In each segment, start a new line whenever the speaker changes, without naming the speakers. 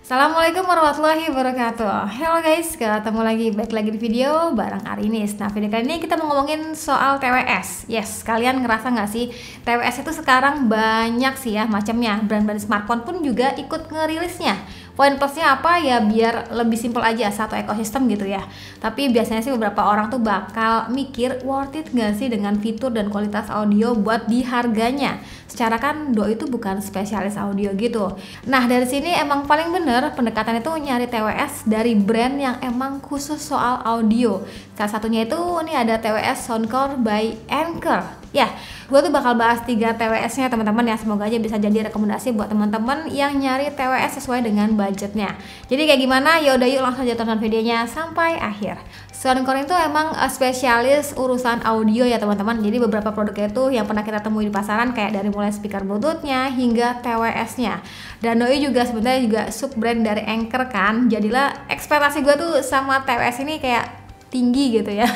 Assalamualaikum warahmatullahi wabarakatuh. Hello guys, ketemu lagi, balik lagi di video bareng Arinis. Nah, video kali ini kita mau ngomongin soal TWS. Yes, kalian ngerasa nggak sih TWS itu sekarang banyak sih ya macamnya. Brand-brand smartphone pun juga ikut ngerilisnya. Poin plusnya apa ya, biar lebih simpel aja, satu ekosistem gitu ya. Tapi biasanya sih beberapa orang tuh bakal mikir worth it nggak sih dengan fitur dan kualitas audio buat di harganya. Secara kan Doi itu bukan spesialis audio gitu. Nah, dari sini emang paling bener pendekatan itu nyari TWS dari brand yang emang khusus soal audio. Salah satunya itu nih ada TWS Soundcore by Anchor. Ya, gue tuh bakal bahas 3 TWS-nya teman-teman ya. Semoga aja bisa jadi rekomendasi buat teman-teman yang nyari TWS sesuai dengan budgetnya. Jadi kayak gimana? Yaudah yuk langsung aja tonton videonya sampai akhir. Soundcore itu emang spesialis urusan audio ya teman-teman. Jadi beberapa produknya itu yang pernah kita temui di pasaran kayak dari mulai speaker bluetooth-nya hingga TWS-nya. Dan Doi juga sebenarnya juga sub brand dari Anchor kan. Jadilah ekspektasi gue tuh sama TWS ini kayak tinggi gitu ya.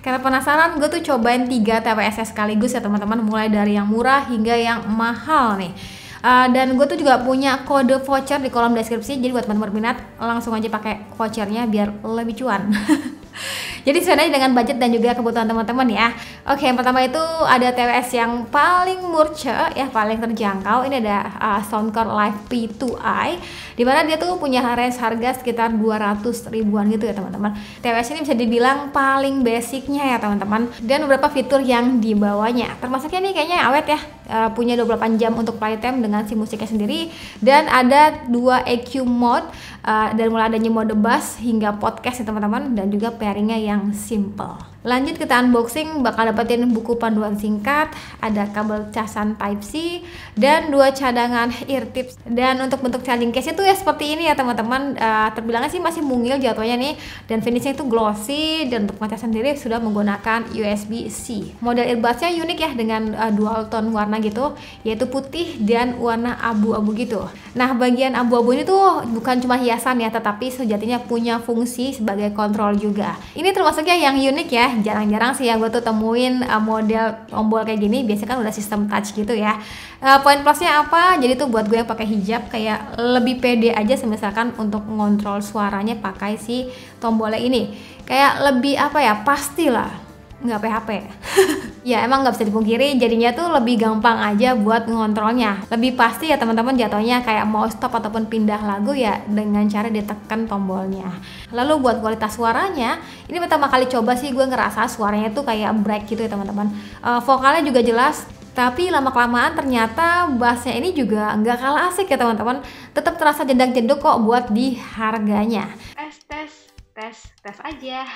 Karena penasaran, gue tuh cobain 3 TWS sekaligus ya teman-teman, mulai dari yang murah hingga yang mahal nih. Dan gue tuh juga punya kode voucher di kolom deskripsi, jadi buat teman-teman berminat langsung aja pakai vouchernya biar lebih cuan. Jadi sebenarnya dengan budget dan juga kebutuhan teman-teman ya. Oke, yang pertama itu ada TWS yang paling murce ya, paling terjangkau. Ini ada Soundcore Live P2i, dimana dia tuh punya harga sekitar 200 ribuan gitu ya teman-teman. TWS ini bisa dibilang paling basicnya ya teman-teman, dan beberapa fitur yang dibawanya. Termasuknya nih kayaknya awet ya, punya 28 jam untuk playtime dengan si musiknya sendiri, dan ada 2 EQ mode, dan mulai adanya mode bass hingga podcast ya teman-teman, dan juga pairingnya yang simple. Lanjut kita unboxing, bakal dapetin buku panduan singkat, ada kabel casan Type-C, dan 2 cadangan ear tips. Dan untuk bentuk charging case itu ya seperti ini ya teman-teman. Terbilangnya sih masih mungil jatuhnya nih, dan finishnya itu glossy, dan untuk ngecas sendiri sudah menggunakan USB-C. Model earbudsnya unik ya, dengan dual tone warna gitu, yaitu putih dan warna abu-abu gitu. Nah, bagian abu-abu ini tuh bukan cuma hiasan ya, tetapi sejatinya punya fungsi sebagai kontrol juga. Ini termasuknya yang unik ya. Jarang-jarang sih ya gue tuh temuin model tombol kayak gini. Biasanya kan udah sistem touch gitu ya. Poin plusnya apa? Jadi tuh buat gue yang pakai hijab kayak lebih pede aja misalkan untuk ngontrol suaranya pakai si tombolnya ini. Kayak lebih apa ya, pastilah nggak PHP. Ya emang nggak bisa dipungkiri, jadinya tuh lebih gampang aja buat ngontrolnya. Lebih pasti ya teman-teman jatuhnya, kayak mau stop ataupun pindah lagu ya dengan cara ditekan tombolnya. Lalu buat kualitas suaranya, ini pertama kali coba sih gue ngerasa suaranya tuh kayak break gitu ya teman-teman. Vokalnya juga jelas, tapi lama-kelamaan ternyata bassnya ini juga nggak kalah asik ya teman-teman. Tetap terasa jedak-jeduk kok buat di harganya. Tes aja.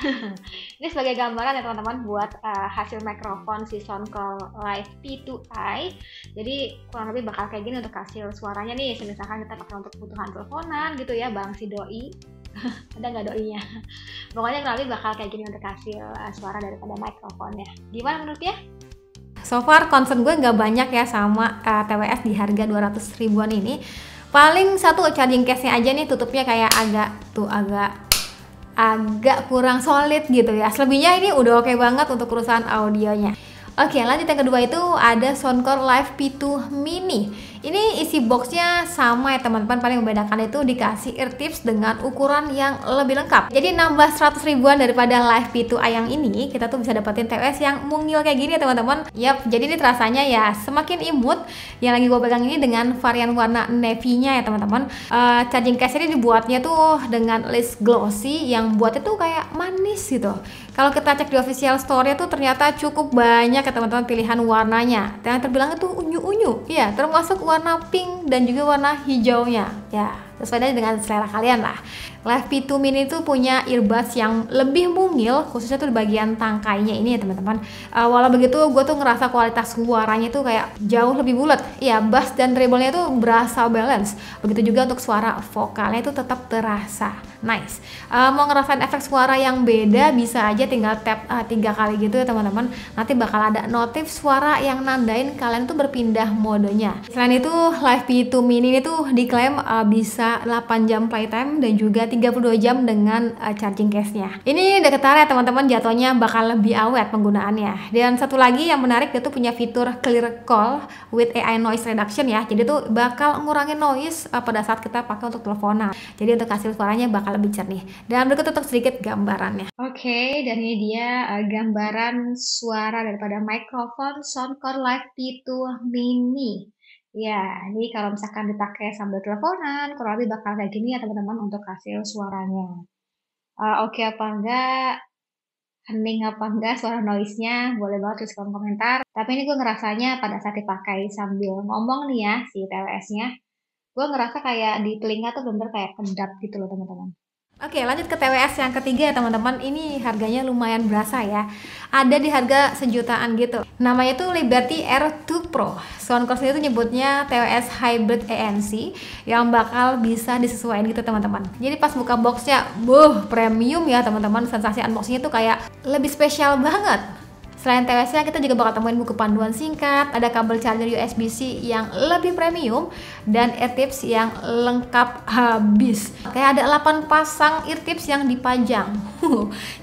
Ini sebagai gambaran ya teman-teman buat hasil mikrofon si Soundcore Live P2i. Jadi kurang lebih bakal kayak gini untuk hasil suaranya nih. Misalkan kita pakai untuk kebutuhan teleponan gitu ya, bang si Doi. Ada nggak Doinya? Pokoknya kurang lebih bakal kayak gini untuk hasil suara daripada mikrofonnya. Gimana menurut ya? So far concern gue nggak banyak ya sama TWS di harga 200 ribuan ini. Paling satu charging case-nya aja nih, tutupnya kayak agak kurang solid gitu ya. Selebihnya ini udah oke banget untuk urusan audionya. Oke, lanjut yang kedua itu ada Soundcore Live P2 Mini. Ini isi boxnya sama ya teman-teman, paling membedakan itu dikasih ear tips dengan ukuran yang lebih lengkap. Jadi nambah 100 ribuan daripada Live P2i yang ini, kita tuh bisa dapetin TWS yang mungil kayak gini ya teman-teman. Yap, jadi ini rasanya ya semakin imut. Yang lagi gue pegang ini dengan varian warna navy-nya ya teman-teman. Charging case ini dibuatnya tuh dengan list glossy yang buatnya tuh kayak manis gitu. Kalau kita cek di official store tuh ternyata cukup banyak ya teman-teman pilihan warnanya. Yang terbilang itu unyu-unyu, ya termasuk warna pink dan juga warna hijaunya. Ya, sesuai dengan selera kalian lah. Live P2 Mini itu punya earbuds yang lebih mungil, khususnya tuh di bagian tangkainya ini ya teman-teman. Walau begitu, gue tuh ngerasa kualitas suaranya tuh kayak jauh lebih bulat. Ya, bass dan treble-nya tuh berasa balance. Begitu juga untuk suara vokalnya itu tetap terasa nice. Mau ngerasain efek suara yang beda, bisa aja tinggal tap 3 kali gitu ya teman-teman. Nanti bakal ada notif suara yang nandain kalian tuh berpindah modenya. Selain itu, Live P2 Mini ini tuh diklaim bisa bisa 8 jam playtime dan juga 32 jam dengan charging case-nya. Ini deket ya teman-teman, jatuhnya bakal lebih awet penggunaannya. Dan satu lagi yang menarik, dia tuh punya fitur clear call with AI noise reduction ya. Jadi tuh bakal ngurangin noise pada saat kita pakai untuk teleponan. Jadi untuk hasil suaranya bakal lebih jernih. Dan berikut untuk sedikit gambarannya. Oke, dan ini dia gambaran suara daripada mikrofon Soundcore Live P2 Mini. Ya, ini kalau misalkan dipakai sambil teleponan, kurang lebih bakal kayak gini ya teman-teman untuk hasil suaranya. Oke apa enggak, hening apa enggak suara noise-nya, boleh banget tulis kolom komentar. Tapi ini gue ngerasanya pada saat dipakai sambil ngomong nih ya, si TWS-nya, gue ngerasa kayak di telinga tuh bener-bener kayak kedap gitu loh teman-teman. Oke, lanjut ke TWS yang ketiga ya teman-teman. Ini harganya lumayan berasa ya. Ada di harga sejutaan gitu. Namanya tuh Liberty R2 Pro. Soundcore itu nyebutnya TWS Hybrid ANC yang bakal bisa disesuaikan gitu teman-teman. Jadi pas buka boxnya, premium ya teman-teman. Sensasi unboxingnya tuh kayak lebih spesial banget. Selain TWS-nya, kita juga bakal temuin buku panduan singkat, ada kabel charger USB-C yang lebih premium, dan eartips yang lengkap habis. Kayak ada 8 pasang eartips yang dipajang.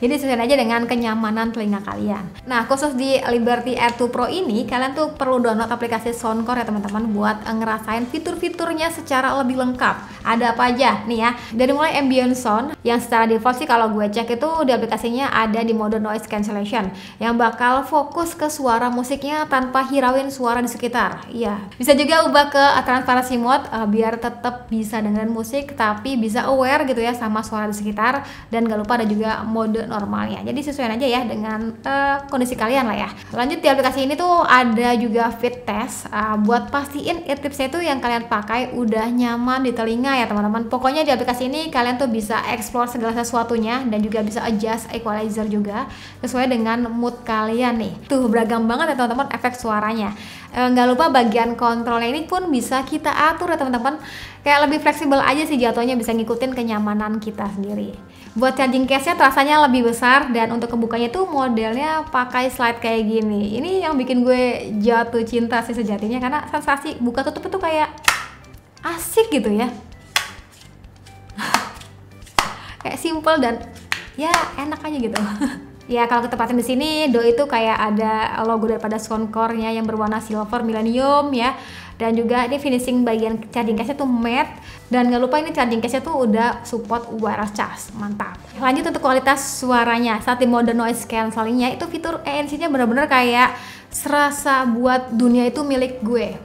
Jadi sesuai aja dengan kenyamanan telinga kalian. Nah, khusus di Liberty R2 Pro ini, kalian tuh perlu download aplikasi Soundcore ya teman-teman buat ngerasain fitur-fiturnya secara lebih lengkap. Ada apa aja nih ya? Dari mulai ambient sound, yang secara default sih kalau gue cek itu di aplikasinya ada di mode noise cancellation, yang bakal fokus ke suara musiknya tanpa hirauin suara di sekitar. Iya, bisa juga ubah ke transparency mode biar tetap bisa dengerin musik tapi bisa aware gitu ya sama suara di sekitar, dan gak lupa ada juga mode normalnya. Jadi sesuaikan aja ya dengan kondisi kalian lah ya. Lanjut di aplikasi ini tuh ada juga fit test buat pastiin eartipsnya itu yang kalian pakai udah nyaman di telinga ya teman-teman. Pokoknya di aplikasi ini kalian tuh bisa explore segala sesuatunya dan juga bisa adjust equalizer juga sesuai dengan mood kalian nih. Tuh beragam banget ya teman-teman efek suaranya. Nggak lupa bagian kontrolnya ini pun bisa kita atur ya teman-teman. Kayak lebih fleksibel aja sih jatuhnya, bisa ngikutin kenyamanan kita sendiri. Buat charging case-nya terasanya lebih besar, dan untuk kebukanya tuh modelnya pakai slide kayak gini. Ini yang bikin gue jatuh cinta sih sejatinya, karena sensasi buka tutup itu kayak asik gitu ya. Kayak simple dan ya enak aja gitu. Ya kalau ketepatin di sini do itu kayak ada logo daripada Soundcore-nya yang berwarna silver millennium ya. Dan juga ini finishing bagian charging case-nya tuh matte, dan gak lupa ini charging case-nya tuh udah support wireless charge. Mantap. Lanjut untuk kualitas suaranya. Saat di mode noise cancellingnya itu fitur ANC-nya bener-bener kayak serasa buat dunia itu milik gue.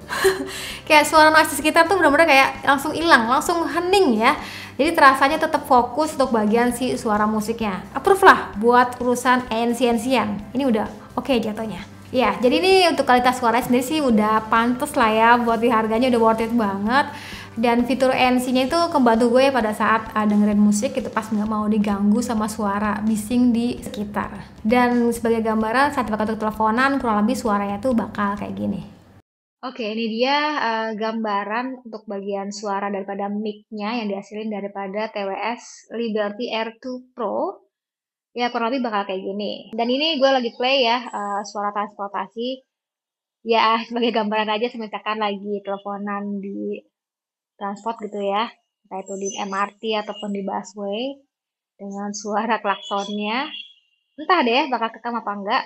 Kayak suara noise di sekitar tuh bener-bener kayak langsung hilang, langsung hening ya. Jadi terasanya tetap fokus untuk bagian si suara musiknya. Approve lah buat urusan ANC-ANC-an. Ini udah oke jatuhnya. Ya, jadi ini untuk kualitas suara sendiri sih udah pantes lah ya, buat di harganya udah worth it banget. Dan fitur ANC-nya itu kebantu gue pada saat dengerin musik itu pas nggak mau diganggu sama suara bising di sekitar. Dan sebagai gambaran saat pakai untuk teleponan kurang lebih suaranya tuh bakal kayak gini. Oke, ini dia gambaran untuk bagian suara daripada mic-nya yang dihasilin daripada TWS Liberty R2 Pro. Ya kurang lebih bakal kayak gini. Dan ini gue lagi play ya suara transportasi. Ya sebagai gambaran aja, misalkan lagi teleponan di transport gitu ya, entah itu di MRT ataupun di busway, dengan suara klaksonnya. Entah deh bakal kekam apa enggak.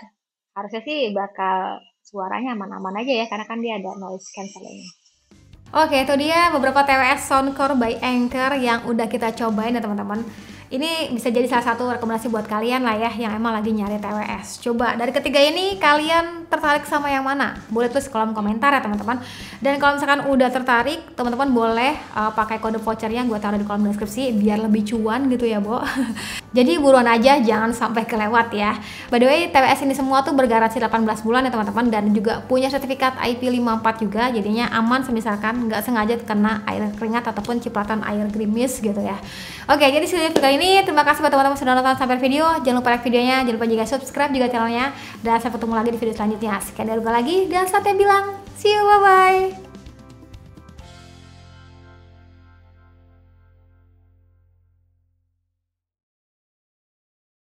Harusnya sih bakal suaranya aman-aman aja ya, karena kan dia ada noise cancelling. Oke, itu dia beberapa TWS Soundcore by Anker yang udah kita cobain ya teman-teman. Ini bisa jadi salah satu rekomendasi buat kalian lah ya yang emang lagi nyari TWS. Coba dari ketiga ini kalian tertarik sama yang mana? Boleh tulis kolom komentar ya teman-teman. Dan kalau misalkan udah tertarik, teman-teman boleh pakai kode vouchernya gue taruh di kolom deskripsi biar lebih cuan gitu ya, Bo. Jadi buruan aja, jangan sampai kelewat ya. By the way, TWS ini semua tuh bergaransi 18 bulan ya teman-teman, dan juga punya sertifikat IP54 juga, jadinya aman semisalkan nggak sengaja kena air keringat ataupun cipratan air gerimis gitu ya. Oke, jadi segitu kali ini. Terima kasih buat teman-teman sudah nonton sampai video. Jangan lupa like videonya, jangan lupa juga subscribe juga channelnya, dan sampai ketemu lagi di video selanjutnya. Sekian dari gue lagi, dan saatnya bilang see you, bye-bye.